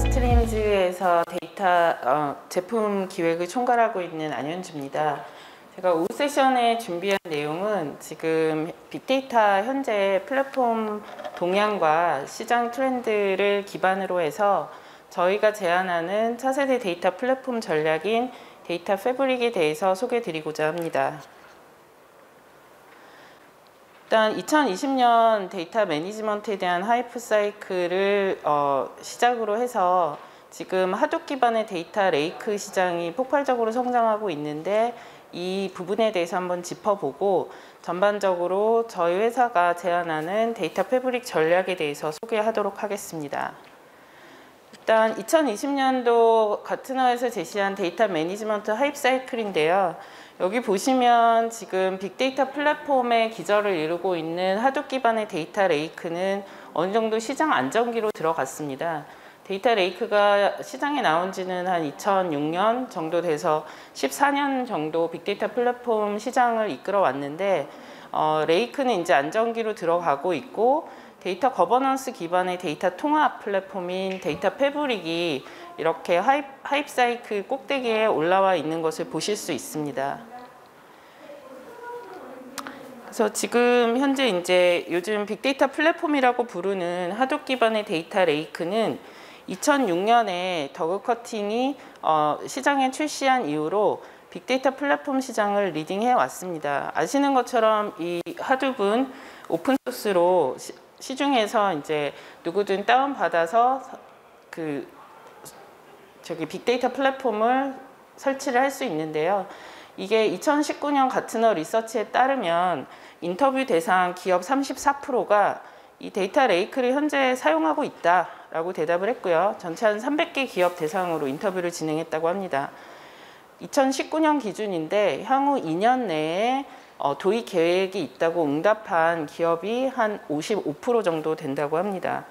데이터스트림즈에서 데이터 제품 기획을 총괄하고 있는 안현주입니다. 제가 오후 세션에 준비한 내용은 지금 빅데이터 현재 플랫폼 동향과 시장 트렌드를 기반으로 해서 저희가 제안하는 차세대 데이터 플랫폼 전략인 데이터 패브릭에 대해서 소개해드리고자 합니다. 일단 2020년 데이터 매니지먼트에 대한 하이프 사이클을 시작으로 해서 지금 하둡 기반의 데이터 레이크 시장이 폭발적으로 성장하고 있는데 이 부분에 대해서 한번 짚어보고 전반적으로 저희 회사가 제안하는 데이터 패브릭 전략에 대해서 소개하도록 하겠습니다. 일단 2020년도 가트너에서 제시한 데이터 매니지먼트 하이프 사이클인데요. 여기 보시면 지금 빅데이터 플랫폼의 기저를 이루고 있는 하둡 기반의 데이터 레이크는 어느 정도 시장 안정기로 들어갔습니다. 데이터 레이크가 시장에 나온 지는 한 2006년 정도 돼서 14년 정도 빅데이터 플랫폼 시장을 이끌어 왔는데 레이크는 이제 안정기로 들어가고 있고 데이터 거버넌스 기반의 데이터 통합 플랫폼인 데이터 패브릭이 이렇게 하이프 사이클 꼭대기에 올라와 있는 것을 보실 수 있습니다. 그래서 지금 현재 이제 요즘 빅데이터 플랫폼이라고 부르는 하둡 기반의 데이터 레이크는 2006년에 더그 커팅이 시장에 출시한 이후로 빅데이터 플랫폼 시장을 리딩해 왔습니다. 아시는 것처럼 이 하둡은 오픈소스로 시중에서 이제 누구든 다운받아서 빅데이터 플랫폼을 설치를 할 수 있는데요. 이게 2019년 가트너 리서치에 따르면 인터뷰 대상 기업 34%가 이 데이터 레이크를 현재 사용하고 있다라고 대답을 했고요. 전체 한 300개 기업 대상으로 인터뷰를 진행했다고 합니다. 2019년 기준인데 향후 2년 내에 도입 계획이 있다고 응답한 기업이 한 55% 정도 된다고 합니다.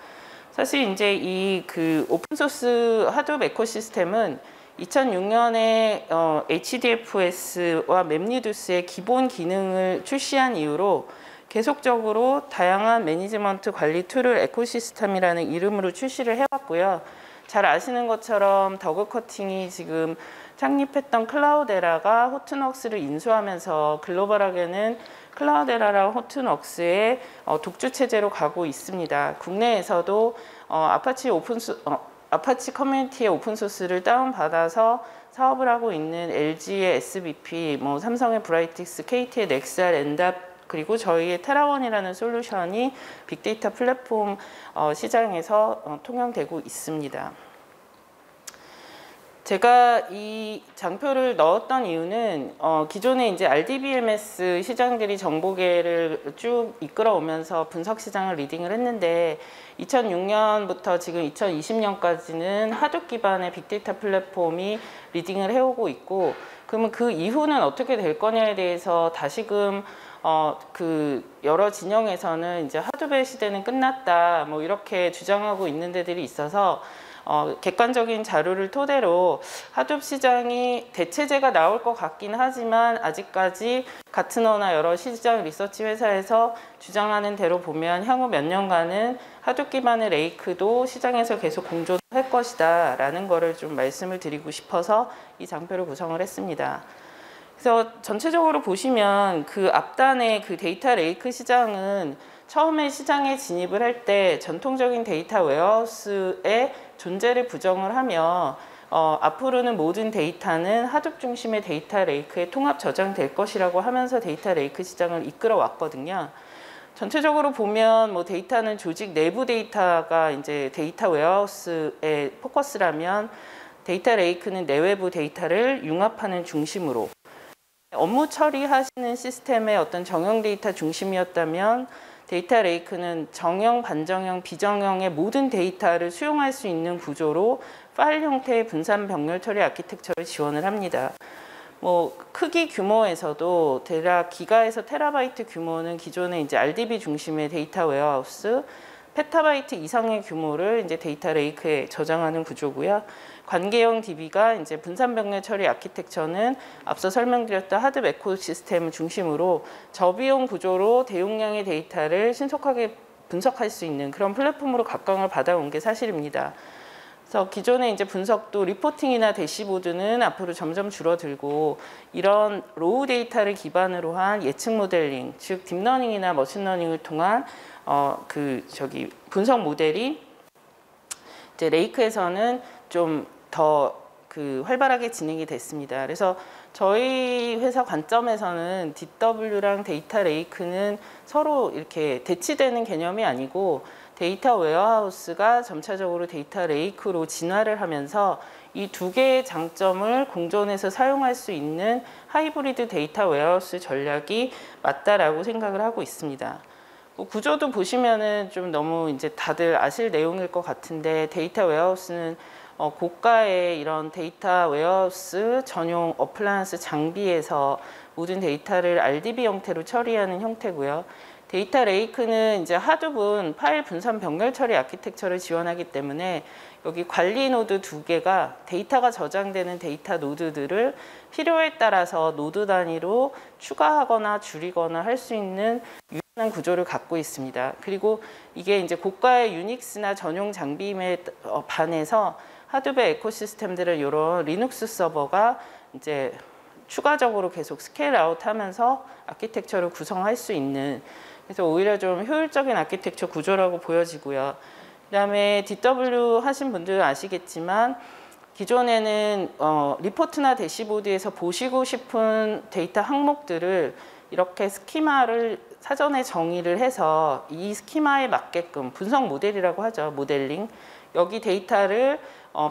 사실 이제 이 오픈소스 하둡 에코시스템은 2006년에 HDFS와 맵리두스의 기본 기능을 출시한 이후로 계속적으로 다양한 매니지먼트 관리 툴을 에코시스템이라는 이름으로 출시를 해왔고요. 잘 아시는 것처럼 더그 커팅이 지금 창립했던 클라우데라가 호튼웍스를 인수하면서 글로벌하게는 클라우데라랑 호튼웍스의 독주 체제로 가고 있습니다. 국내에서도 아파치 커뮤니티의 오픈소스를 다운받아서 사업을 하고 있는 LG의 SBP, 삼성의 브라이틱스, KT의 넥스알, 엔답, 그리고 저희의 테라원이라는 솔루션이 빅데이터 플랫폼 시장에서 통용되고 있습니다. 제가 이 장표를 넣었던 이유는 기존에 이제 RDBMS 시장들이 정보계를 쭉 이끌어오면서 분석 시장을 리딩을 했는데 2006년부터 지금 2020년까지는 하둡 기반의 빅데이터 플랫폼이 리딩을 해오고 있고 그러면 그 이후는 어떻게 될 거냐에 대해서 다시금 여러 진영에서는 이제 하둡의 시대는 끝났다 이렇게 주장하고 있는 데들이 있어서 객관적인 자료를 토대로 하둡 시장이 대체제가 나올 것 같긴 하지만 아직까지 가트너나 여러 시장 리서치 회사에서 주장하는 대로 보면 향후 몇 년간은 하둡 기반의 레이크도 시장에서 계속 공존할 것이다 라는 거를 좀 말씀을 드리고 싶어서 이 장표를 구성을 했습니다. 그래서 전체적으로 보시면 그 앞단의 데이터 레이크 시장은 처음에 시장에 진입을 할 때 전통적인 데이터 웨어하우스의 존재를 부정을 하며 앞으로는 모든 데이터는 하둡 중심의 데이터 레이크에 통합 저장될 것이라고 하면서 데이터 레이크 시장을 이끌어 왔거든요. 전체적으로 보면 데이터는 조직 내부 데이터가 이제 데이터 웨어하우스의 포커스라면 데이터 레이크는 내외부 데이터를 융합하는 중심으로 업무 처리하시는 시스템의 어떤 정형 데이터 중심이었다면 데이터 레이크는 정형, 반정형, 비정형의 모든 데이터를 수용할 수 있는 구조로 파일 형태의 분산 병렬 처리 아키텍처를 지원을 합니다. 크기 규모에서도 대략 기가에서 테라바이트 규모는 기존의 이제 RDB 중심의 데이터 웨어하우스, 페타바이트 이상의 규모를 이제 데이터 레이크에 저장하는 구조고요. 관계형 DB가 이제 분산 병렬 처리 아키텍처는 앞서 설명드렸던 하드웨어 에코시스템을 중심으로 저비용 구조로 대용량의 데이터를 신속하게 분석할 수 있는 그런 플랫폼으로 각광을 받아온 게 사실입니다. 그래서 기존의 이제 분석도 리포팅이나 대시보드는 앞으로 점점 줄어들고 이런 로우 데이터를 기반으로 한 예측 모델링, 즉 딥러닝이나 머신러닝을 통한 분석 모델이 이제 레이크에서는 좀 더 활발하게 진행이 됐습니다. 그래서 저희 회사 관점에서는 DW랑 데이터 레이크는 서로 이렇게 대치되는 개념이 아니고 데이터 웨어하우스가 점차적으로 데이터 레이크로 진화를 하면서 이 두 개의 장점을 공존해서 사용할 수 있는 하이브리드 데이터 웨어하우스 전략이 맞다라고 생각을 하고 있습니다. 구조도 보시면은 좀 너무 이제 다들 아실 내용일 것 같은데 데이터 웨어하우스는 고가의 이런 데이터 웨어하우스 전용 어플라이언스 장비에서 모든 데이터를 RDB 형태로 처리하는 형태고요. 데이터 레이크는 이제 하드분 파일 분산 병렬 처리 아키텍처를 지원하기 때문에 여기 관리 노드 두 개가 데이터가 저장되는 데이터 노드들을 필요에 따라서 노드 단위로 추가하거나 줄이거나 할 수 있는 유연한 구조를 갖고 있습니다. 그리고 이게 이제 고가의 유닉스나 전용 장비임에 반해서 하드웨어 에코시스템들을 이런 리눅스 서버가 이제 추가적으로 계속 스케일 아웃 하면서 아키텍처를 구성할 수 있는, 그래서 오히려 좀 효율적인 아키텍처 구조라고 보여지고요. 그다음에 DW 하신 분들은 아시겠지만 기존에는 리포트나 대시보드에서 보시고 싶은 데이터 항목들을 이렇게 스키마를 사전에 정의를 해서 이 스키마에 맞게끔 분석 모델이라고 하죠. 모델링. 여기 데이터를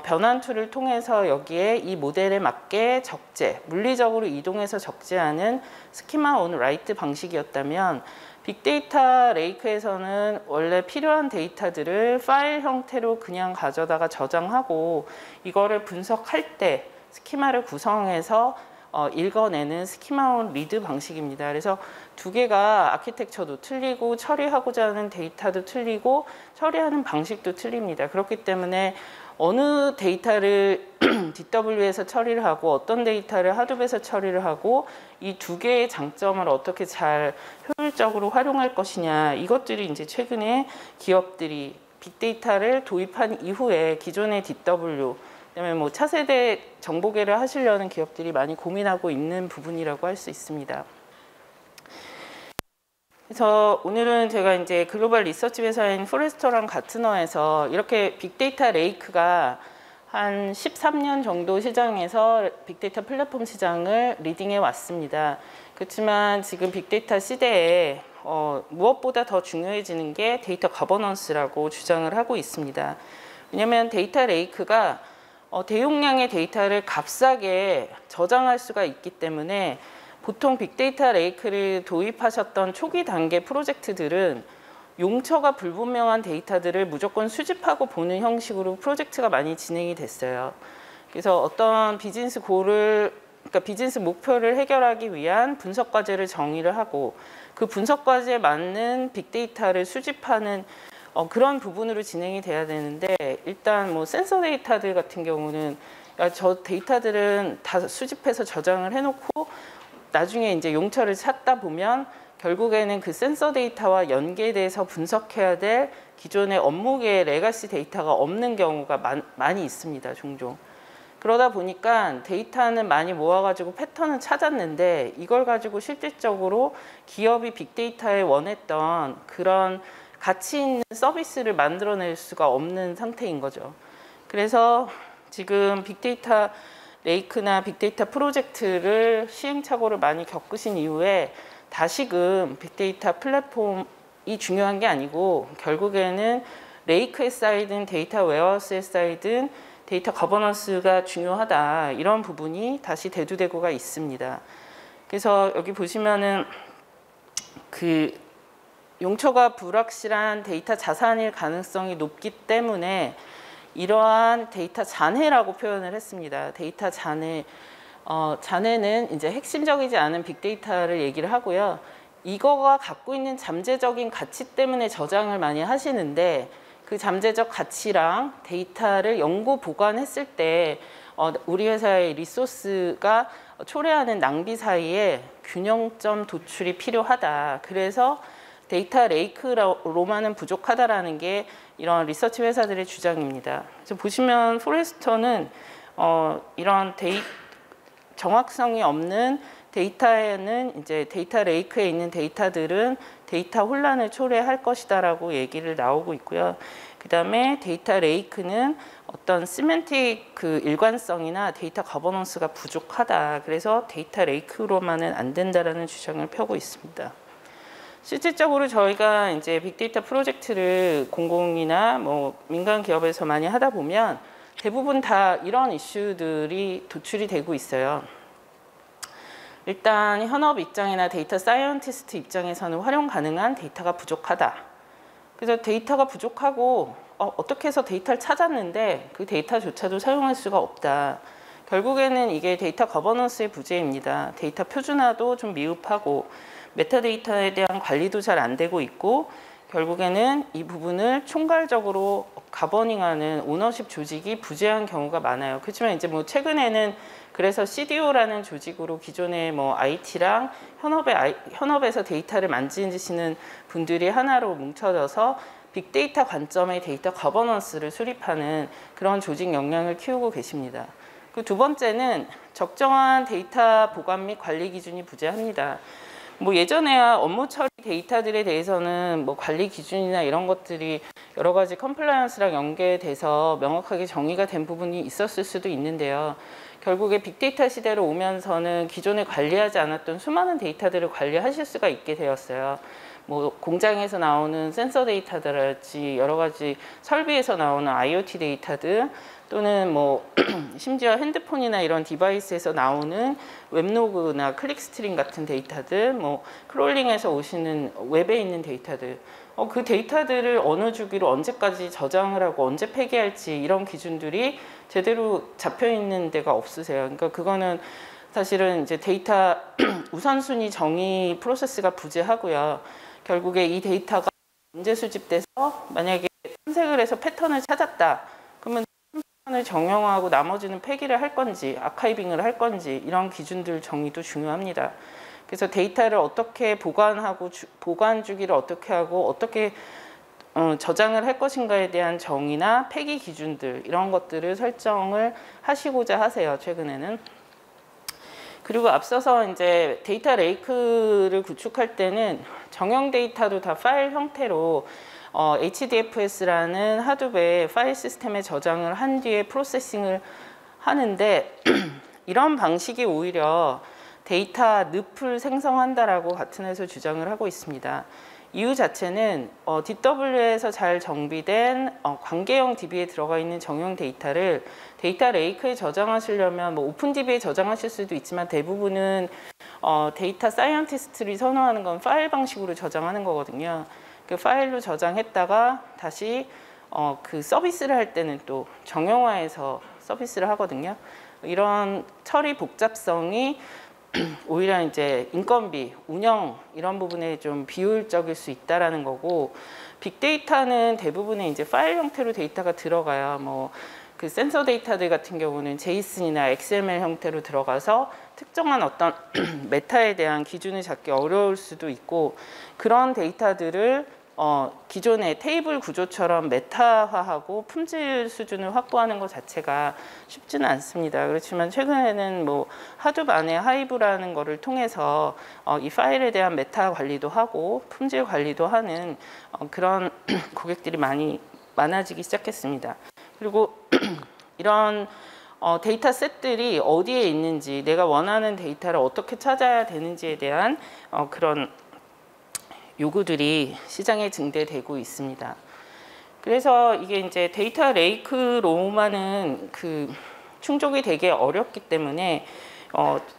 변환 툴을 통해서 여기에 이 모델에 맞게 적재, 물리적으로 이동해서 적재하는 스키마 온 라이트 방식이었다면 빅데이터 레이크에서는 원래 필요한 데이터들을 파일 형태로 그냥 가져다가 저장하고 이거를 분석할 때 스키마를 구성해서 읽어내는 스키마 온 리드 방식입니다. 그래서 두 개가 아키텍처도 틀리고 처리하고자 하는 데이터도 틀리고 처리하는 방식도 틀립니다. 그렇기 때문에 어느 데이터를 DW에서 처리를 하고 어떤 데이터를 하드웹에서 처리를 하고 이 두 개의 장점을 어떻게 잘 효율적으로 활용할 것이냐, 이것들이 이제 최근에 기업들이 빅데이터를 도입한 이후에 기존의 DW, 그다음에 뭐 차세대 정보계를 하시려는 기업들이 많이 고민하고 있는 부분이라고 할 수 있습니다. 그래서 오늘은 제가 이제 글로벌 리서치 회사인 포레스터랑 가트너에서 이렇게 빅데이터 레이크가 한 13년 정도 시장에서 빅데이터 플랫폼 시장을 리딩해 왔습니다. 그렇지만 지금 빅데이터 시대에 무엇보다 더 중요해지는 게 데이터 거버넌스라고 주장을 하고 있습니다. 왜냐하면 데이터 레이크가 대용량의 데이터를 값싸게 저장할 수가 있기 때문에 보통 빅데이터 레이크를 도입하셨던 초기 단계 프로젝트들은 용처가 불분명한 데이터들을 무조건 수집하고 보는 형식으로 프로젝트가 많이 진행이 됐어요. 그래서 어떤 비즈니스 골을, 그러니까 비즈니스 목표를 해결하기 위한 분석 과제를 정의를 하고 그 분석 과제에 맞는 빅데이터를 수집하는 그런 부분으로 진행이 돼야 되는데, 일단 뭐 센서 데이터들 같은 경우는 저 데이터들은 다 수집해서 저장을 해놓고 나중에 이제 용처를 찾다 보면 결국에는 그 센서 데이터와 연계돼서 분석해야 될 기존의 업무계의 레가시 데이터가 없는 경우가 많이 있습니다. 종종. 그러다 보니까 데이터는 많이 모아가지고 패턴은 찾았는데 이걸 가지고 실질적으로 기업이 빅데이터에 원했던 그런 가치 있는 서비스를 만들어낼 수가 없는 상태인 거죠. 그래서 지금 빅데이터 레이크나 빅데이터 프로젝트를 시행착오를 많이 겪으신 이후에 다시금 빅데이터 플랫폼이 중요한 게 아니고 결국에는 레이크에 쌓이든 데이터 웨어하우스에 쌓이든 데이터 거버넌스가 중요하다, 이런 부분이 다시 대두되고가 있습니다. 그래서 여기 보시면은 그 용처가 불확실한 데이터 자산일 가능성이 높기 때문에 이러한 데이터 잔해라고 표현을 했습니다. 데이터 잔해. 잔해는 이제 핵심적이지 않은 빅데이터를 얘기를 하고요. 이거가 갖고 있는 잠재적인 가치 때문에 저장을 많이 하시는데 그 잠재적 가치랑 데이터를 연구 보관했을 때 우리 회사의 리소스가 초래하는 낭비 사이에 균형점 도출이 필요하다. 그래서 데이터 레이크로만은 부족하다라는 게 이런 리서치 회사들의 주장입니다. 그래서 보시면 포레스터는 이런 정확성이 없는 데이터에는 이제 데이터 레이크에 있는 데이터들은 데이터 혼란을 초래할 것이다라고 얘기를 나오고 있고요. 그다음에 데이터 레이크는 어떤 시멘틱 그 일관성이나 데이터 거버넌스가 부족하다. 그래서 데이터 레이크로만은 안 된다라는 주장을 펴고 있습니다. 실질적으로 저희가 이제 빅데이터 프로젝트를 공공이나 뭐 민간 기업에서 많이 하다 보면 대부분 다 이런 이슈들이 도출이 되고 있어요. 일단 현업 입장이나 데이터 사이언티스트 입장에서는 활용 가능한 데이터가 부족하다. 그래서 데이터가 부족하고 어떻게 해서 데이터를 찾았는데 그 데이터조차도 사용할 수가 없다. 결국에는 이게 데이터 거버넌스의 부재입니다. 데이터 표준화도 좀 미흡하고 메타데이터에 대한 관리도 잘 안 되고 있고 결국에는 이 부분을 총괄적으로 가버닝하는 오너십 조직이 부재한 경우가 많아요. 그렇지만 이제 뭐 최근에는 그래서 CDO라는 조직으로 기존의 뭐 IT랑 현업에서 데이터를 만지시는 분들이 하나로 뭉쳐져서 빅데이터 관점의 데이터 거버넌스를 수립하는 그런 조직 역량을 키우고 계십니다. 그 두 번째는 적정한 데이터 보관 및 관리 기준이 부재합니다. 뭐 예전에야 업무 처리 데이터들에 대해서는 뭐 관리 기준이나 이런 것들이 여러 가지 컴플라이언스랑 연계돼서 명확하게 정의가 된 부분이 있었을 수도 있는데요. 결국에 빅데이터 시대로 오면서는 기존에 관리하지 않았던 수많은 데이터들을 관리하실 수가 있게 되었어요. 뭐 공장에서 나오는 센서 데이터들랄지 여러 가지 설비에서 나오는 IoT 데이터들 또는 뭐 심지어 핸드폰이나 이런 디바이스에서 나오는 웹로그나 클릭스트림 같은 데이터들, 뭐 크롤링에서 오시는 웹에 있는 데이터들, 그 데이터들을 어느 주기로 언제까지 저장을 하고 언제 폐기할지 이런 기준들이 제대로 잡혀 있는 데가 없으세요. 그러니까 그거는 사실은 이제 데이터 우선순위 정의 프로세스가 부재하고요. 결국에 이 데이터가 문제 수집돼서 만약에 탐색을 해서 패턴을 찾았다. 그러면 패턴을 정형화하고 나머지는 폐기를 할 건지 아카이빙을 할 건지 이런 기준들 정의도 중요합니다. 그래서 데이터를 어떻게 보관하고 보관 주기를 어떻게 하고 어떻게 저장을 할 것인가에 대한 정의나 폐기 기준들 이런 것들을 설정을 하시고자 하세요. 최근에는. 그리고 앞서서 이제 데이터 레이크를 구축할 때는 정형 데이터도 다 파일 형태로 HDFS라는 하드웨어 파일 시스템에 저장을 한 뒤에 프로세싱을 하는데 이런 방식이 오히려 데이터 늪을 생성한다라고 같은 회사 주장을 하고 있습니다. 이유 자체는 DW에서 잘 정비된 관계형 DB에 들어가 있는 정형 데이터를 데이터 레이크에 저장하시려면 뭐 오픈 DB에 저장하실 수도 있지만 대부분은 데이터 사이언티스트들이 선호하는 건 파일 방식으로 저장하는 거거든요. 그 파일로 저장했다가 다시 그 서비스를 할 때는 또 정형화해서 서비스를 하거든요. 이런 처리 복잡성이 오히려 이제 인건비, 운영 이런 부분에 좀 비효율적일 수 있다라는 거고 빅데이터는 대부분의 이제 파일 형태로 데이터가 들어가요. 뭐 그 센서 데이터들 같은 경우는 제이슨이나 XML 형태로 들어가서 특정한 어떤 메타에 대한 기준을 잡기 어려울 수도 있고 그런 데이터들을 기존의 테이블 구조처럼 메타화하고 품질 수준을 확보하는 것 자체가 쉽지는 않습니다. 그렇지만 최근에는 뭐 하둡 안에 하이브라는 거를 통해서 이 파일에 대한 메타 관리도 하고 품질 관리도 하는 그런 고객들이 많아지기 시작했습니다. 그리고 이런 데이터 셋들이 어디에 있는지 내가 원하는 데이터를 어떻게 찾아야 되는지에 대한 그런 요구들이 시장에 증대되고 있습니다. 그래서 이게 이제 데이터 레이크로만은 그 충족이 되게 어렵기 때문에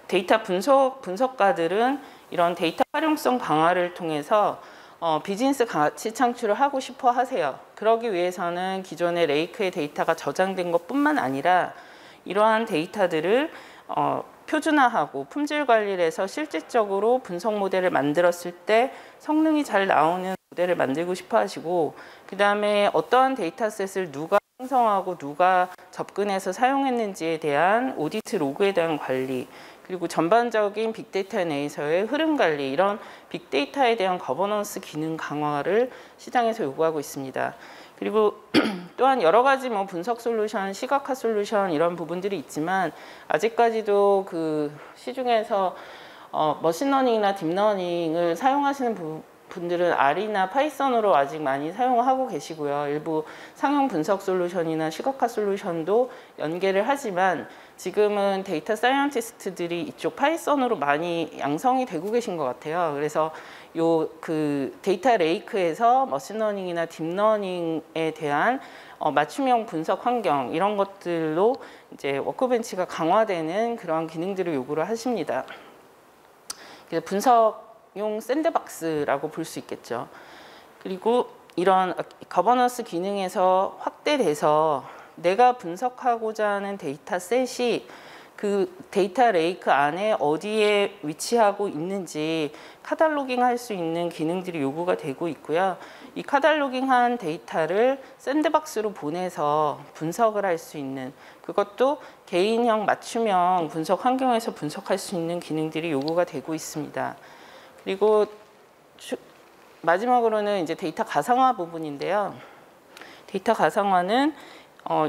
데이터 분석가들은 이런 데이터 활용성 강화를 통해서 비즈니스 가치 창출을 하고 싶어 하세요. 그러기 위해서는 기존의 레이크의 데이터가 저장된 것뿐만 아니라 이러한 데이터들을 표준화하고 품질 관리를 해서 실질적으로 분석 모델을 만들었을 때 성능이 잘 나오는 모델을 만들고 싶어 하시고 그 다음에 어떠한 데이터셋을 누가 생성하고 누가 접근해서 사용했는지에 대한 오디트 로그에 대한 관리 그리고 전반적인 빅데이터 내에서의 흐름 관리 이런 빅데이터에 대한 거버넌스 기능 강화를 시장에서 요구하고 있습니다. 그리고 또한 여러 가지 뭐 분석 솔루션, 시각화 솔루션 이런 부분들이 있지만 아직까지도 그 시중에서 머신러닝이나 딥러닝을 사용하시는 분들은 R이나 파이썬으로 아직 많이 사용하고 계시고요. 일부 상용 분석 솔루션이나 시각화 솔루션도 연계를 하지만 지금은 데이터 사이언티스트들이 이쪽 파이썬으로 많이 양성이 되고 계신 것 같아요. 그래서 요 그 데이터 레이크에서 머신러닝이나 딥러닝에 대한 맞춤형 분석 환경 이런 것들로 이제 워크벤치가 강화되는 그런 기능들을 요구를 하십니다. 그래서 분석용 샌드박스라고 볼 수 있겠죠. 그리고 이런 거버넌스 기능에서 확대돼서 내가 분석하고자 하는 데이터셋이 그 데이터 레이크 안에 어디에 위치하고 있는지 카탈로깅 할 수 있는 기능들이 요구가 되고 있고요. 이 카탈로깅한 데이터를 샌드박스로 보내서 분석을 할 수 있는, 그것도 개인형 맞춤형 분석 환경에서 분석할 수 있는 기능들이 요구가 되고 있습니다. 그리고 마지막으로는 이제 데이터 가상화 부분인데요. 데이터 가상화는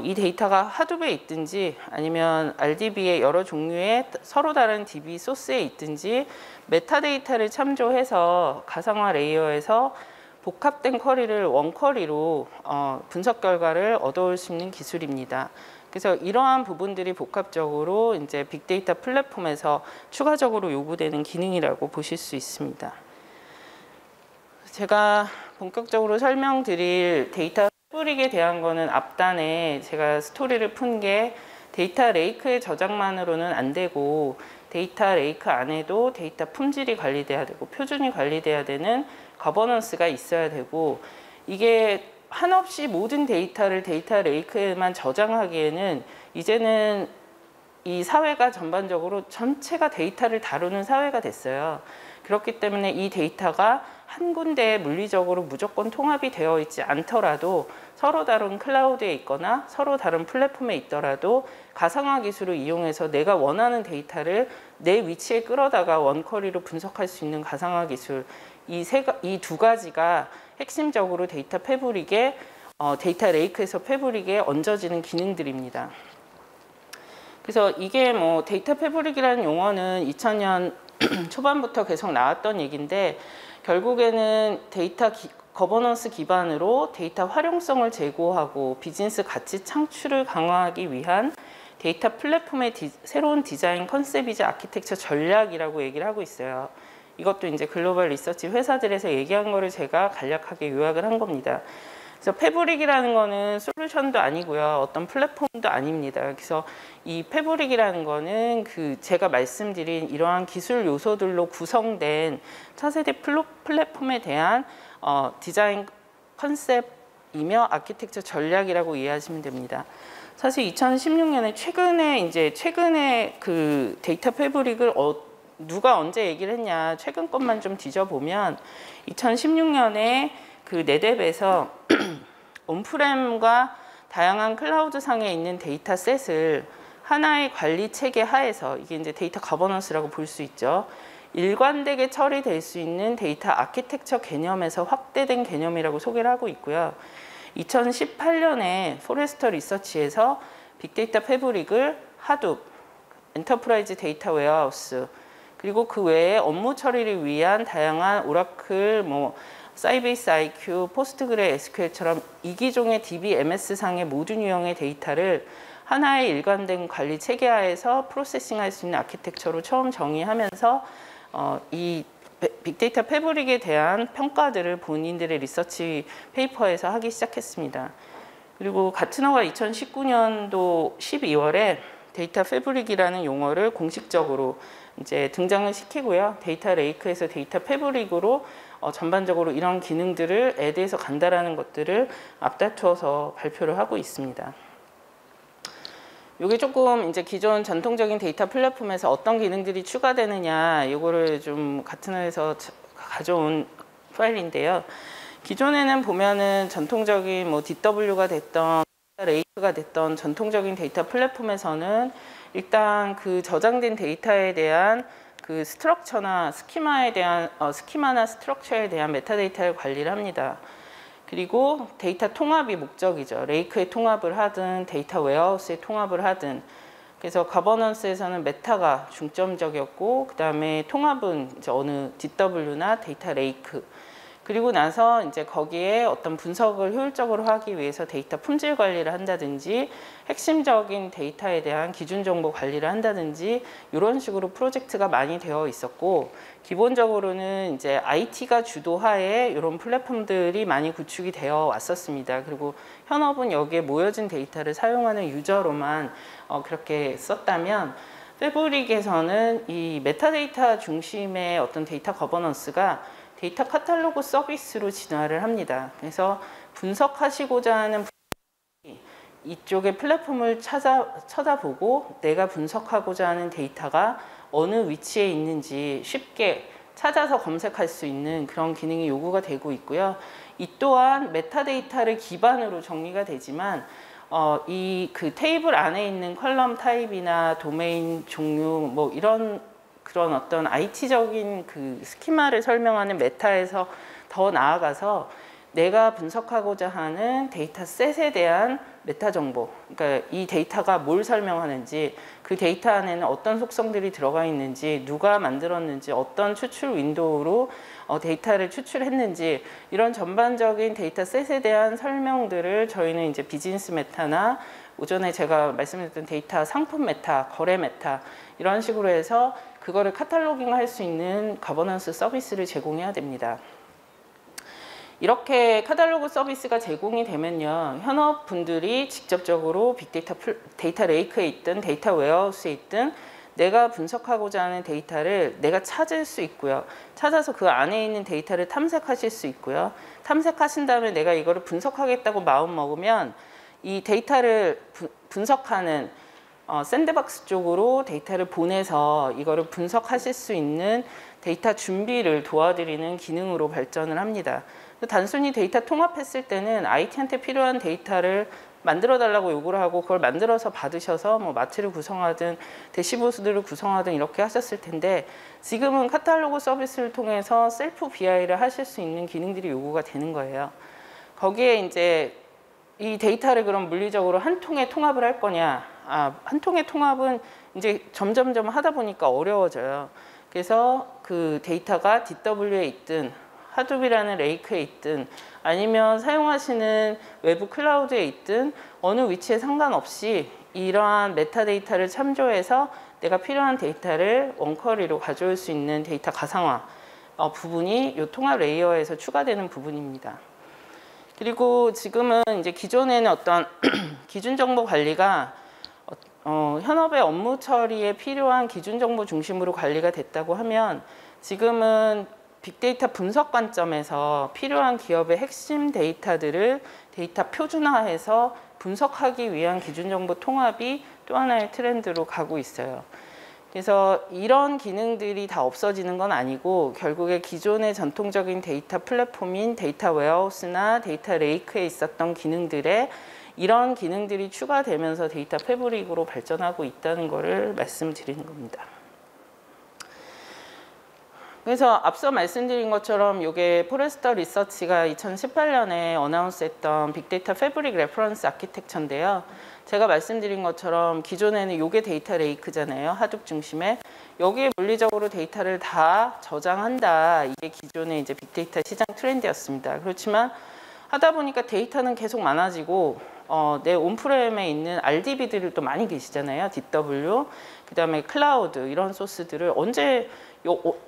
이 데이터가 하둡에 있든지 아니면 RDB의 여러 종류의 서로 다른 DB 소스에 있든지 메타데이터를 참조해서 가상화 레이어에서 복합된 쿼리를 원쿼리로 분석 결과를 얻어올 수 있는 기술입니다. 그래서 이러한 부분들이 복합적으로 이제 빅데이터 플랫폼에서 추가적으로 요구되는 기능이라고 보실 수 있습니다. 제가 본격적으로 설명드릴 데이터 패브릭에 대한 거는 앞단에 제가 스토리를 푼 게 데이터 레이크의 저장만으로는 안 되고 데이터 레이크 안에도 데이터 품질이 관리돼야 되고 표준이 관리돼야 되는 거버넌스가 있어야 되고, 이게 한없이 모든 데이터를 데이터 레이크에만 저장하기에는 이제는 이 사회가 전반적으로 전체가 데이터를 다루는 사회가 됐어요. 그렇기 때문에 이 데이터가 한 군데에 물리적으로 무조건 통합이 되어 있지 않더라도 서로 다른 클라우드에 있거나 서로 다른 플랫폼에 있더라도 가상화 기술을 이용해서 내가 원하는 데이터를 내 위치에 끌어다가 원쿼리로 분석할 수 있는 가상화 기술, 이 두 가지가 핵심적으로 데이터 패브릭에 데이터 레이크에서 패브릭에 얹어지는 기능들입니다. 그래서 이게 뭐 데이터 패브릭이라는 용어는 2000년 초반부터 계속 나왔던 얘기인데, 결국에는 데이터 거버넌스 기반으로 데이터 활용성을 제고하고 비즈니스 가치 창출을 강화하기 위한 데이터 플랫폼의 새로운 디자인 컨셉이자 아키텍처 전략이라고 얘기를 하고 있어요. 이것도 이제 글로벌 리서치 회사들에서 얘기한 거를 제가 간략하게 요약을 한 겁니다. 그래서 패브릭이라는 거는 솔루션도 아니고요, 어떤 플랫폼도 아닙니다. 그래서 이 패브릭이라는 거는 그 제가 말씀드린 이러한 기술 요소들로 구성된 차세대 플랫폼에 대한 디자인 컨셉이며 아키텍처 전략이라고 이해하시면 됩니다. 사실 2016년에 최근에 그 데이터 패브릭을 누가 언제 얘기를 했냐, 최근 것만 좀 뒤져보면 2016년에 그 네뎁에서 온프렘과 다양한 클라우드 상에 있는 데이터셋을 하나의 관리 체계 하에서, 이게 이제 데이터 거버넌스라고 볼 수 있죠. 일관되게 처리될 수 있는 데이터 아키텍처 개념에서 확대된 개념이라고 소개를 하고 있고요. 2018년에 포레스터 리서치에서 빅데이터 패브릭을 하둡, 엔터프라이즈 데이터 웨어하우스, 그리고 그 외에 업무 처리를 위한 다양한 오라클, 사이베이스 IQ, 포스트그레 SQL처럼 이기종의 DB/MS 상의 모든 유형의 데이터를 하나의 일관된 관리 체계하에서 프로세싱할 수 있는 아키텍처로 처음 정의하면서 이 빅데이터 패브릭에 대한 평가들을 본인들의 리서치 페이퍼에서 하기 시작했습니다. 그리고 가트너가 2019년도 12월에 데이터 패브릭이라는 용어를 공식적으로 이제 등장을 시키고요. 데이터 레이크에서 데이터 패브릭으로 전반적으로 이런 기능들을 애드해서 간다라는 것들을 앞다투어서 발표를 하고 있습니다. 이게 조금 이제 기존 전통적인 데이터 플랫폼에서 어떤 기능들이 추가되느냐, 이거를 좀 가트너에서 가져온 파일인데요. 기존에는 보면은 전통적인 DW가 됐던 레이크가 됐던 전통적인 데이터 플랫폼에서는 일단 그 저장된 데이터에 대한 그 스트럭처나 스키마나 스트럭처에 대한 메타데이터를 관리를 합니다. 그리고 데이터 통합이 목적이죠. 레이크에 통합을 하든 데이터 웨어하우스에 통합을 하든. 그래서 거버넌스에서는 메타가 중점적이었고 그 다음에 통합은 이제 어느 DW나 데이터 레이크, 그리고 나서 이제 거기에 어떤 분석을 효율적으로 하기 위해서 데이터 품질 관리를 한다든지 핵심적인 데이터에 대한 기준 정보 관리를 한다든지 이런 식으로 프로젝트가 많이 되어 있었고, 기본적으로는 이제 IT가 주도하에 이런 플랫폼들이 많이 구축이 되어 왔었습니다. 그리고 현업은 여기에 모여진 데이터를 사용하는 유저로만 그렇게 썼다면, 패브릭에서는 이 메타데이터 중심의 어떤 데이터 거버넌스가 데이터 카탈로그 서비스로 진화를 합니다. 그래서 분석하시고자 하는 분이 이쪽의 플랫폼을 찾아보고 내가 분석하고자 하는 데이터가 어느 위치에 있는지 쉽게 찾아서 검색할 수 있는 그런 기능이 요구가 되고 있고요. 이 또한 메타데이터를 기반으로 정리가 되지만 이 그 테이블 안에 있는 컬럼 타입이나 도메인 종류 뭐 이런 그런 어떤 IT적인 그 스키마를 설명하는 메타에서 더 나아가서 내가 분석하고자 하는 데이터셋에 대한 메타 정보, 그러니까 이 데이터가 뭘 설명하는지, 그 데이터 안에는 어떤 속성들이 들어가 있는지, 누가 만들었는지, 어떤 추출 윈도우로 데이터를 추출했는지, 이런 전반적인 데이터셋에 대한 설명들을 저희는 이제 비즈니스 메타나 오전에 제가 말씀드렸던 데이터 상품 메타, 거래 메타 이런 식으로 해서 그거를 카탈로깅 할 수 있는 거버넌스 서비스를 제공해야 됩니다. 이렇게 카탈로그 서비스가 제공이 되면요, 현업분들이 직접적으로 빅데이터 데이터 레이크에 있든 데이터 웨어하우스에 있든 내가 분석하고자 하는 데이터를 내가 찾을 수 있고요. 찾아서 그 안에 있는 데이터를 탐색하실 수 있고요. 탐색하신 다음에 내가 이거를 분석하겠다고 마음 먹으면 이 데이터를 분석하는 샌드박스 쪽으로 데이터를 보내서 이거를 분석하실 수 있는 데이터 준비를 도와드리는 기능으로 발전을 합니다. 단순히 데이터 통합했을 때는 IT한테 필요한 데이터를 만들어 달라고 요구를 하고 그걸 만들어서 받으셔서 뭐 마트를 구성하든 대시보드를 구성하든 이렇게 하셨을 텐데, 지금은 카탈로그 서비스를 통해서 셀프 BI를 하실 수 있는 기능들이 요구가 되는 거예요. 거기에 이제 이 데이터를 그럼 물리적으로 한 통에 통합을 할 거냐? 한 통의 통합은 이제 점점점 하다 보니까 어려워져요. 그래서 그 데이터가 DW에 있든 하둡이라는 레이크에 있든 아니면 사용하시는 외부 클라우드에 있든 어느 위치에 상관없이 이러한 메타데이터를 참조해서 내가 필요한 데이터를 원쿼리로 가져올 수 있는 데이터 가상화 부분이 이 통합 레이어에서 추가되는 부분입니다. 그리고 지금은 이제 기존에는 어떤 기준 정보 관리가 현업의 업무 처리에 필요한 기준 정보 중심으로 관리가 됐다고 하면, 지금은 빅데이터 분석 관점에서 필요한 기업의 핵심 데이터들을 데이터 표준화해서 분석하기 위한 기준 정보 통합이 또 하나의 트렌드로 가고 있어요. 그래서 이런 기능들이 다 없어지는 건 아니고 결국에 기존의 전통적인 데이터 플랫폼인 데이터 웨어하우스나 데이터 레이크에 있었던 기능들에 이런 기능들이 추가되면서 데이터 패브릭으로 발전하고 있다는 것을 말씀드리는 겁니다. 그래서 앞서 말씀드린 것처럼 이게 포레스터 리서치가 2018년에 어나운스했던 빅데이터 패브릭 레퍼런스 아키텍처인데요. 제가 말씀드린 것처럼 기존에는 이게 데이터 레이크잖아요. 하둡 중심에. 여기에 물리적으로 데이터를 다 저장한다. 이게 기존의 이제 빅데이터 시장 트렌드였습니다. 그렇지만 하다 보니까 데이터는 계속 많아지고 내 온프렘에 있는 RDB들을 또 많이 계시잖아요. DW, 그 다음에 클라우드 이런 소스들을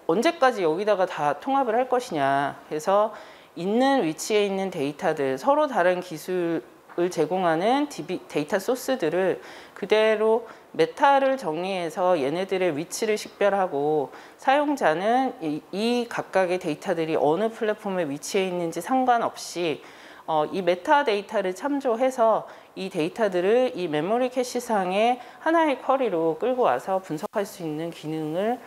언제까지 여기다가 다 통합을 할 것이냐. 그래서 있는 위치에 있는 데이터들, 서로 다른 기술을 제공하는 데이터 소스들을 그대로 메타를 정리해서 얘네들의 위치를 식별하고 사용자는 이 각각의 데이터들이 어느 플랫폼에 위치해 있는지 상관없이 이 메타 데이터를 참조해서 이 데이터들을 이 메모리 캐시상의 하나의 쿼리로 끌고 와서 분석할 수 있는 기능을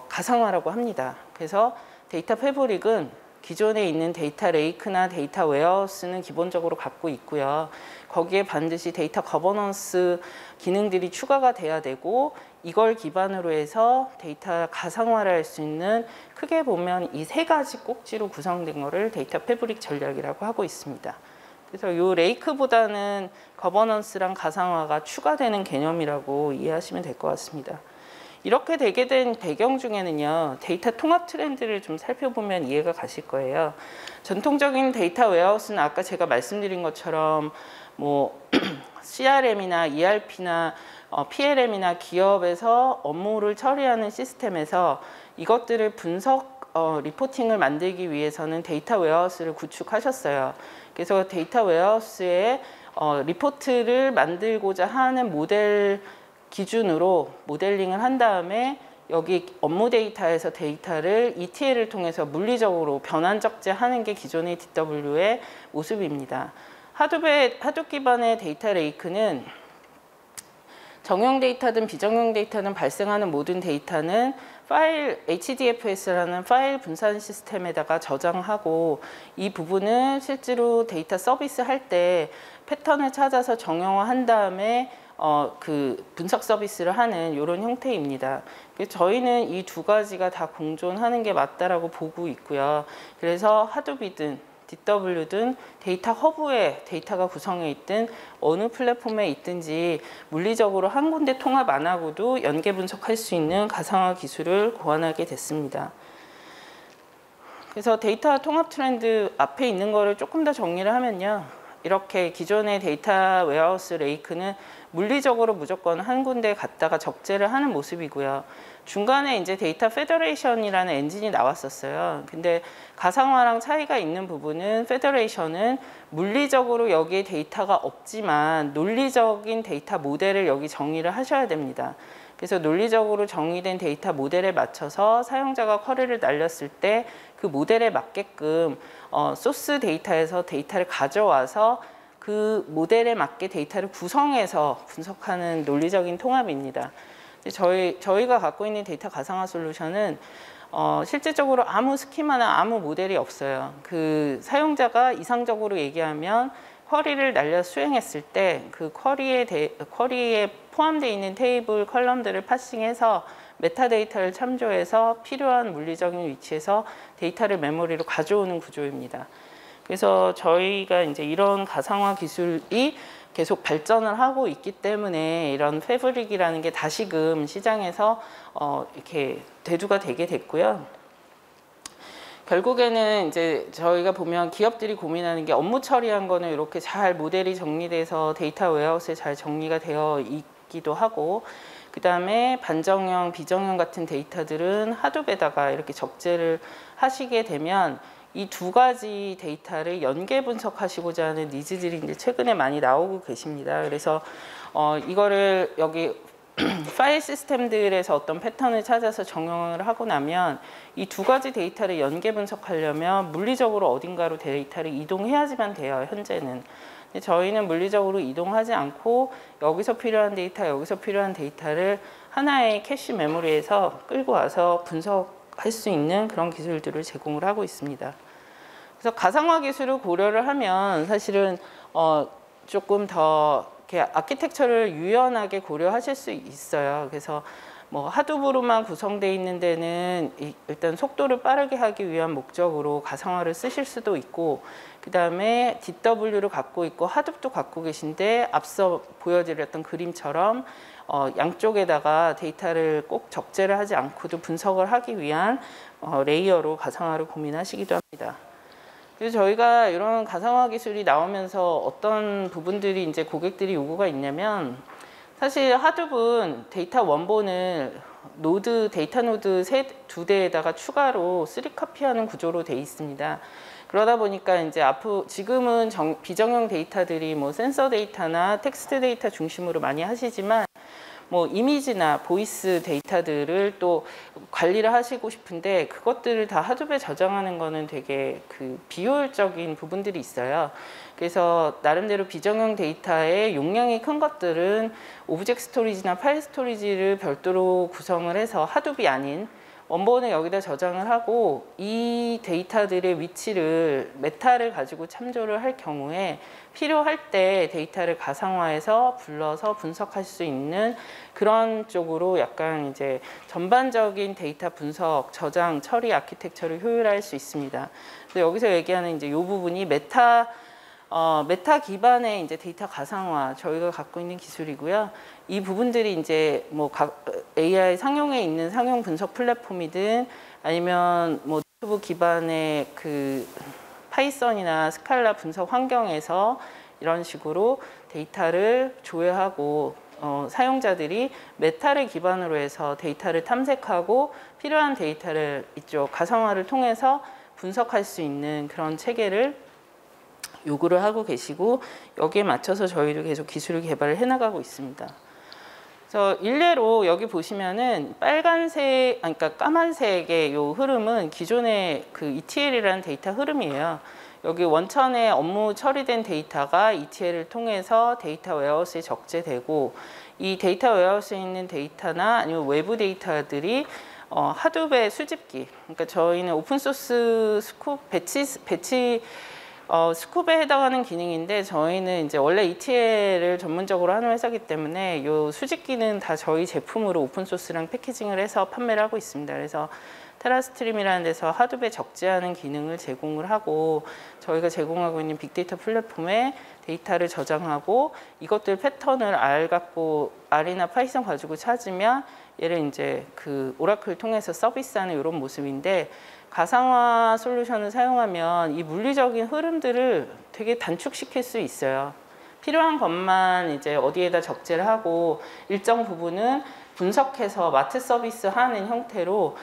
가상화라고 합니다. 그래서 데이터 패브릭은 기존에 있는 데이터 레이크나 데이터 웨어하우스는 기본적으로 갖고 있고요. 거기에 반드시 데이터 거버넌스 기능들이 추가가 돼야 되고, 이걸 기반으로 해서 데이터 가상화를 할 수 있는, 크게 보면 이 세 가지 꼭지로 구성된 거를 데이터 패브릭 전략이라고 하고 있습니다. 그래서 이 레이크보다는 거버넌스랑 가상화가 추가되는 개념이라고 이해하시면 될 것 같습니다. 이렇게 되게 된 배경 중에는요, 데이터 통합 트렌드를 좀 살펴보면 이해가 가실 거예요. 전통적인 데이터 웨어하우스는 아까 제가 말씀드린 것처럼 뭐 CRM이나 ERP나 PLM이나 기업에서 업무를 처리하는 시스템에서 이것들을 분석, 리포팅을 만들기 위해서는 데이터 웨어하우스를 구축하셨어요. 그래서 데이터 웨어하우스에 리포트를 만들고자 하는 모델 기준으로 모델링을 한 다음에 여기 업무 데이터에서 데이터를 ETL을 통해서 물리적으로 변환 적재하는 게 기존의 DW의 모습입니다. 하둡 기반의 데이터 레이크는 정형 데이터든 비정형 데이터든 발생하는 모든 데이터는 파일 HDFS라는 파일 분산 시스템에다가 저장하고, 이 부분은 실제로 데이터 서비스 할 때 패턴을 찾아서 정형화한 다음에 그 분석 서비스를 하는 이런 형태입니다. 저희는 이 두 가지가 다 공존하는 게 맞다라고 보고 있고요. 그래서 하둡이든 DW든 데이터 허브에 데이터가 구성해 있든 어느 플랫폼에 있든지 물리적으로 한 군데 통합 안 하고도 연계 분석할 수 있는 가상화 기술을 고안하게 됐습니다. 그래서 데이터 통합 트렌드 앞에 있는 거를 조금 더 정리를 하면요, 이렇게 기존의 데이터 웨어하우스 레이크는 물리적으로 무조건 한 군데 갖다가 적재를 하는 모습이고요. 중간에 이제 데이터 페더레이션이라는 엔진이 나왔었어요. 근데 가상화랑 차이가 있는 부분은, 페더레이션은 물리적으로 여기에 데이터가 없지만 논리적인 데이터 모델을 여기 정의를 하셔야 됩니다. 그래서 논리적으로 정의된 데이터 모델에 맞춰서 사용자가 쿼리를 날렸을 때 그 모델에 맞게끔 소스 데이터에서 데이터를 가져와서 그 모델에 맞게 데이터를 구성해서 분석하는 논리적인 통합입니다. 저희가 갖고 있는 데이터 가상화 솔루션은 실질적으로 아무 스키마나 아무 모델이 없어요. 그 사용자가 이상적으로 얘기하면 쿼리를 날려 수행했을 때 그 쿼리에 포함되어 있는 테이블 컬럼들을 파싱해서 메타데이터를 참조해서 필요한 물리적인 위치에서 데이터를 메모리로 가져오는 구조입니다. 그래서 저희가 이제 이런 가상화 기술이 계속 발전을 하고 있기 때문에 이런 패브릭이라는 게 다시금 시장에서 이렇게 대두가 되게 됐고요. 결국에는 이제 저희가 보면 기업들이 고민하는 게, 업무 처리한 거는 이렇게 잘 모델이 정리돼서 데이터 웨어하우스에 잘 정리가 되어 있기도 하고, 그 다음에 반정형, 비정형 같은 데이터들은 하둡에다가 이렇게 적재를 하시게 되면 이 두 가지 데이터를 연계 분석하시고자 하는 니즈들이 이제 최근에 많이 나오고 계십니다. 그래서 이거를 여기 파일 시스템들에서 어떤 패턴을 찾아서 정형을 하고 나면 이 두 가지 데이터를 연계 분석하려면 물리적으로 어딘가로 데이터를 이동해야지만 돼요, 현재는. 근데 저희는 물리적으로 이동하지 않고 여기서 필요한 데이터, 여기서 필요한 데이터를 하나의 캐시 메모리에서 끌고 와서 분석할 수 있는 그런 기술들을 제공을 하고 있습니다. 그래서 가상화 기술을 고려를 하면 사실은 조금 더 이렇게 아키텍처를 유연하게 고려하실 수 있어요. 그래서 뭐 하둡으로만 구성되어 있는 데는 일단 속도를 빠르게 하기 위한 목적으로 가상화를 쓰실 수도 있고, 그 다음에 DW를 갖고 있고 하둡도 갖고 계신데 앞서 보여드렸던 그림처럼 양쪽에다가 데이터를 꼭 적재를 하지 않고도 분석을 하기 위한 레이어로 가상화를 고민하시기도 합니다. 그래서 저희가 이런 가상화 기술이 나오면서 어떤 부분들이 이제 고객들이 요구가 있냐면, 사실 하둡은 데이터 원본을 데이터 노드 두 대에다가 추가로 3카피하는 구조로 돼 있습니다. 그러다 보니까 이제 지금은 비정형 데이터들이 뭐 센서 데이터나 텍스트 데이터 중심으로 많이 하시지만, 뭐 이미지나 보이스 데이터들을 또 관리를 하시고 싶은데 그것들을 다 하둡에 저장하는 거는 되게 비효율적인 부분들이 있어요. 그래서 나름대로 비정형 데이터의 용량이 큰 것들은 오브젝트 스토리지나 파일 스토리지를 별도로 구성을 해서 하둡이 아닌 원본을 여기다 저장을 하고 이 데이터들의 위치를 메타를 가지고 참조를 할 경우에 필요할 때 데이터를 가상화해서 불러서 분석할 수 있는 그런 쪽으로 약간 이제 전반적인 데이터 분석, 저장, 처리 아키텍처를 효율화할 수 있습니다. 그래서 여기서 얘기하는 이제 이 부분이 메타 기반의 이제 데이터 가상화 저희가 갖고 있는 기술이고요. 이 부분들이 이제 뭐 AI 상용에 있는 상용 분석 플랫폼이든 아니면 뭐 노트북 기반의 그 파이썬이나 스칼라 분석 환경에서 이런 식으로 데이터를 조회하고 사용자들이 메타를 기반으로 해서 데이터를 탐색하고 필요한 데이터를 이쪽 가상화를 통해서 분석할 수 있는 그런 체계를 요구를 하고 계시고 여기에 맞춰서 저희도 계속 기술을 개발을 해나가고 있습니다. 그래서 일례로 여기 보시면은 빨간색, 그러니까 까만색의 요 흐름은 기존의 그 ETL이라는 데이터 흐름이에요. 여기 원천에 업무 처리된 데이터가 ETL을 통해서 데이터 웨어하우스에 적재되고 이 데이터 웨어하우스에 있는 데이터나 아니면 외부 데이터들이 하둡의 수집기, 그러니까 저희는 오픈소스 스쿱 배치 스쿱에 해당하는 기능인데 저희는 이제 원래 ETL을 전문적으로 하는 회사이기 때문에 이 수집기는 다 저희 제품으로 오픈소스랑 패키징을 해서 판매를 하고 있습니다. 그래서 테라스트림이라는 데서 하둡에 적재하는 기능을 제공을 하고 저희가 제공하고 있는 빅데이터 플랫폼에 데이터를 저장하고 이것들 패턴을 R이나 파이썬 가지고 찾으면 얘를 이제 그 오라클을 통해서 서비스하는 이런 모습인데 가상화 솔루션을 사용하면 이 물리적인 흐름들을 되게 단축시킬 수 있어요. 필요한 것만 이제 어디에다 적재를 하고 일정 부분은 분석해서 마트 서비스 하는 형태로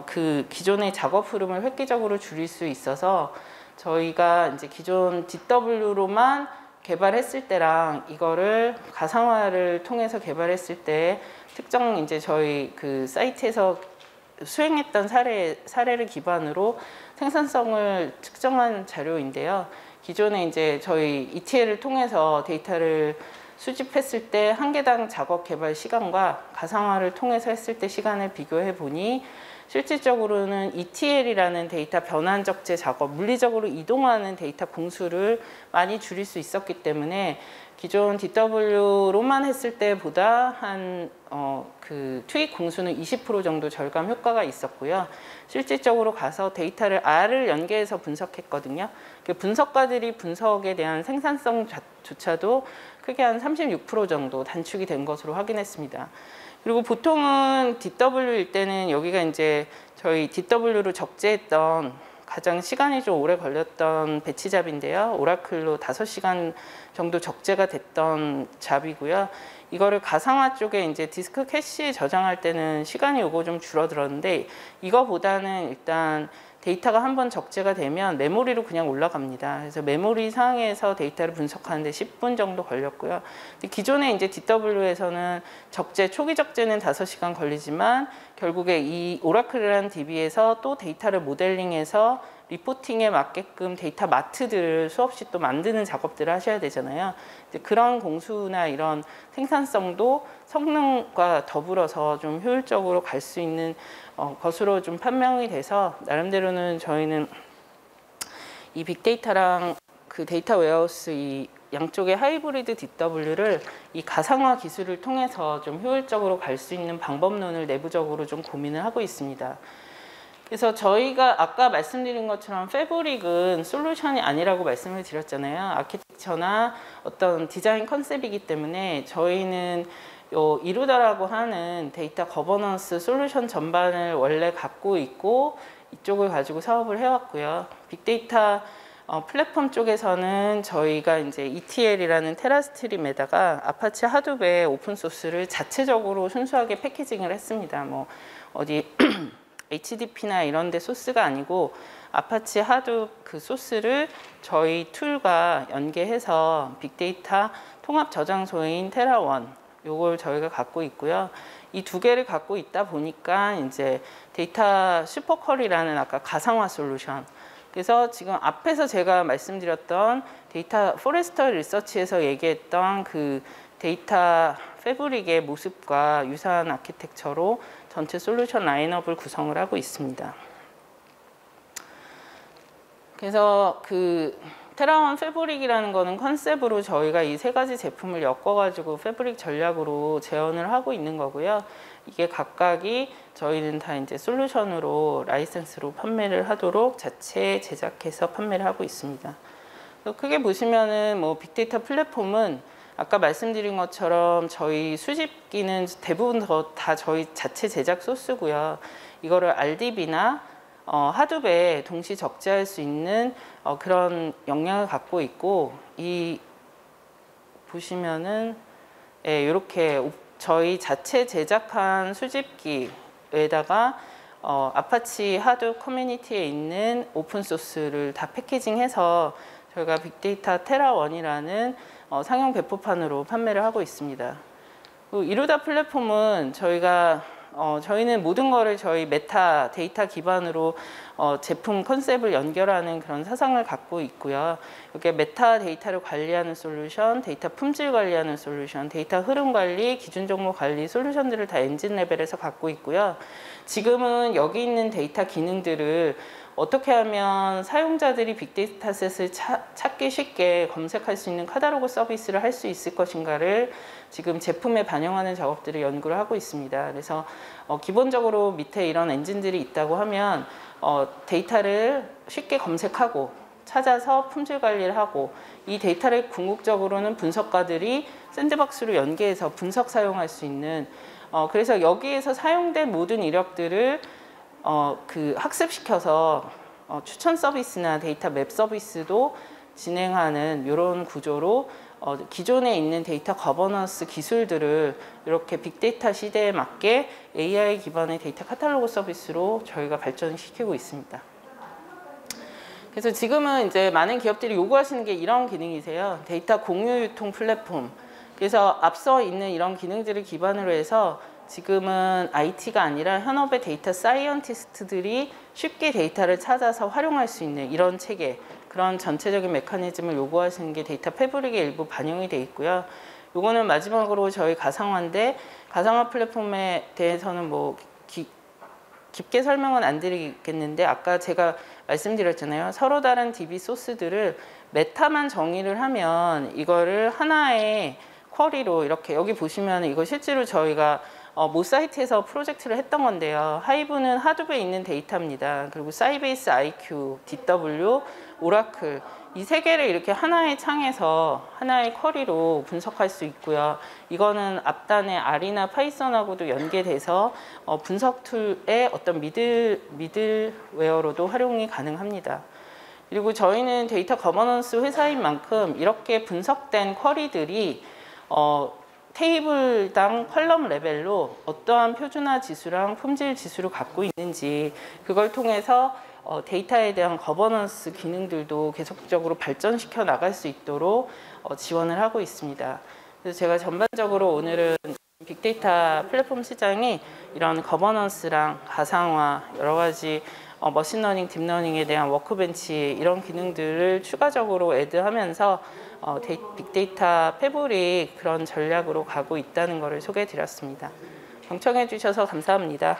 그 기존의 작업 흐름을 획기적으로 줄일 수 있어서 저희가 이제 기존 DW로만 개발했을 때랑 이거를 가상화를 통해서 개발했을 때 특정 이제 저희 그 사이트에서 수행했던 사례를 기반으로 생산성을 측정한 자료인데요. 기존에 이제 저희 ETL을 통해서 데이터를 수집했을 때 한 개당 작업 개발 시간과 가상화를 통해서 했을 때 시간을 비교해 보니 실질적으로는 ETL이라는 데이터 변환 적재 작업, 물리적으로 이동하는 데이터 공수를 많이 줄일 수 있었기 때문에 기존 DW로만 했을 때보다 그 투입 공수는 20% 정도 절감 효과가 있었고요. 실질적으로 가서 데이터를 R을 연계해서 분석했거든요. 분석가들이 분석에 대한 생산성조차도 크게 한 36% 정도 단축이 된 것으로 확인했습니다. 그리고 보통은 DW일 때는 여기가 이제 저희 DW로 적재했던 가장 시간이 좀 오래 걸렸던 배치잡인데요. 오라클로 5시간 정도 적재가 됐던 잡이고요. 이거를 가상화 쪽에 이제 디스크 캐시에 저장할 때는 시간이 요거 좀 줄어들었는데 이거보다는 일단 데이터가 한번 적재가 되면 메모리로 그냥 올라갑니다. 그래서 메모리 상에서 데이터를 분석하는데 10분 정도 걸렸고요. 근데 기존에 이제 DW에서는 초기 적재는 5시간 걸리지만 결국에 이 오라클이라는 DB에서 또 데이터를 모델링해서 리포팅에 맞게끔 데이터 마트들을 수없이 또 만드는 작업들을 하셔야 되잖아요. 그런 공수나 이런 생산성도 성능과 더불어서 좀 효율적으로 갈 수 있는 것으로 좀 판명이 돼서 나름대로는 저희는 이 빅데이터랑 그 데이터 웨어하우스 이 양쪽의 하이브리드 DW를 이 가상화 기술을 통해서 좀 효율적으로 갈 수 있는 방법론을 내부적으로 좀 고민을 하고 있습니다. 그래서 저희가 아까 말씀드린 것처럼 패브릭은 솔루션이 아니라고 말씀을 드렸잖아요. 아키텍처나 어떤 디자인 컨셉이기 때문에 저희는 이루다라고 하는 데이터 거버넌스 솔루션 전반을 원래 갖고 있고 이쪽을 가지고 사업을 해왔고요. 빅데이터 플랫폼 쪽에서는 저희가 이제 ETL이라는 테라스트림에다가 아파치 하둡의 오픈소스를 자체적으로 순수하게 패키징을 했습니다. 뭐 어디 HDP나 이런 데 소스가 아니고 아파치 하둡 그 소스를 저희 툴과 연계해서 빅데이터 통합 저장소인 테라원 요걸 저희가 갖고 있고요. 이 두 개를 갖고 있다 보니까 이제 데이터 슈퍼쿼리라는 아까 가상화 솔루션. 그래서 지금 앞에서 제가 말씀드렸던 데이터 포레스터 리서치에서 얘기했던 그 데이터 패브릭의 모습과 유사한 아키텍처로 전체 솔루션 라인업을 구성을 하고 있습니다. 그래서 그 테라원 패브릭이라는 거는 컨셉으로 저희가 이 세 가지 제품을 엮어가지고 패브릭 전략으로 재현을 하고 있는 거고요. 이게 각각이 저희는 다 이제 솔루션으로 라이센스로 판매를 하도록 자체 제작해서 판매를 하고 있습니다. 크게 보시면은 뭐 빅데이터 플랫폼은 아까 말씀드린 것처럼 저희 수집기는 대부분 다 저희 자체 제작 소스고요. 이거를 RDB나 하둡에 동시 적재할 수 있는 그런 역량을 갖고 있고, 이 보시면은 이렇게 저희 자체 제작한 수집기에다가 아파치 하둡 커뮤니티에 있는 오픈소스를 다 패키징해서 저희가 빅데이터 테라원이라는 상용 배포판으로 판매를 하고 있습니다. 이루다 플랫폼은 저희는 모든 거를 저희 메타 데이터 기반으로 제품 컨셉을 연결하는 그런 사상을 갖고 있고요. 이렇게 메타 데이터를 관리하는 솔루션, 데이터 품질 관리하는 솔루션, 데이터 흐름 관리, 기준 정보 관리 솔루션들을 다 엔진 레벨에서 갖고 있고요. 지금은 여기 있는 데이터 기능들을 어떻게 하면 사용자들이 빅데이터셋을 찾기 쉽게 검색할 수 있는 카탈로그 서비스를 할 수 있을 것인가를 지금 제품에 반영하는 작업들을 연구를 하고 있습니다. 그래서 기본적으로 밑에 이런 엔진들이 있다고 하면 데이터를 쉽게 검색하고 찾아서 품질 관리를 하고, 이 데이터를 궁극적으로는 분석가들이 샌드박스로 연계해서 분석 사용할 수 있는, 그래서 여기에서 사용된 모든 이력들을 학습시켜서 추천 서비스나 데이터 맵 서비스도 진행하는 이런 구조로 기존에 있는 데이터 거버넌스 기술들을 이렇게 빅데이터 시대에 맞게 AI 기반의 데이터 카탈로그 서비스로 저희가 발전시키고 있습니다. 그래서 지금은 이제 많은 기업들이 요구하시는 게 이런 기능이세요. 데이터 공유 유통 플랫폼. 그래서 앞서 있는 이런 기능들을 기반으로 해서 지금은 IT가 아니라 현업의 데이터 사이언티스트들이 쉽게 데이터를 찾아서 활용할 수 있는 이런 체계, 그런 전체적인 메커니즘을 요구하시는 게 데이터 패브릭에 일부 반영이 돼 있고요. 요거는 마지막으로 저희 가상화인데, 가상화 플랫폼에 대해서는 뭐 깊게 설명은 안 드리겠는데, 아까 제가 말씀드렸잖아요. 서로 다른 DB 소스들을 메타만 정의를 하면 이거를 하나의 쿼리로 이렇게, 여기 보시면 이거 실제로 저희가 모 사이트에서 프로젝트를 했던 건데요. 하이브는 하둡에 있는 데이터입니다. 그리고 사이베이스 IQ, DW, 오라클, 이 세 개를 이렇게 하나의 창에서 하나의 쿼리로 분석할 수 있고요. 이거는 앞단의 R이나 파이썬하고도 연계돼서 분석 툴의 어떤 미들웨어로도 활용이 가능합니다. 그리고 저희는 데이터 거버넌스 회사인 만큼 이렇게 분석된 쿼리들이 테이블당 컬럼 레벨로 어떠한 표준화 지수랑 품질 지수를 갖고 있는지, 그걸 통해서 데이터에 대한 거버넌스 기능들도 계속적으로 발전시켜 나갈 수 있도록 지원을 하고 있습니다. 그래서 제가 전반적으로 오늘은 빅데이터 플랫폼 시장이 이런 거버넌스랑 가상화, 여러 가지 머신러닝, 딥러닝에 대한 워크벤치, 이런 기능들을 추가적으로 애드하면서 빅데이터 패브릭 그런 전략으로 가고 있다는 것을 소개해 드렸습니다. 경청해 주셔서 감사합니다.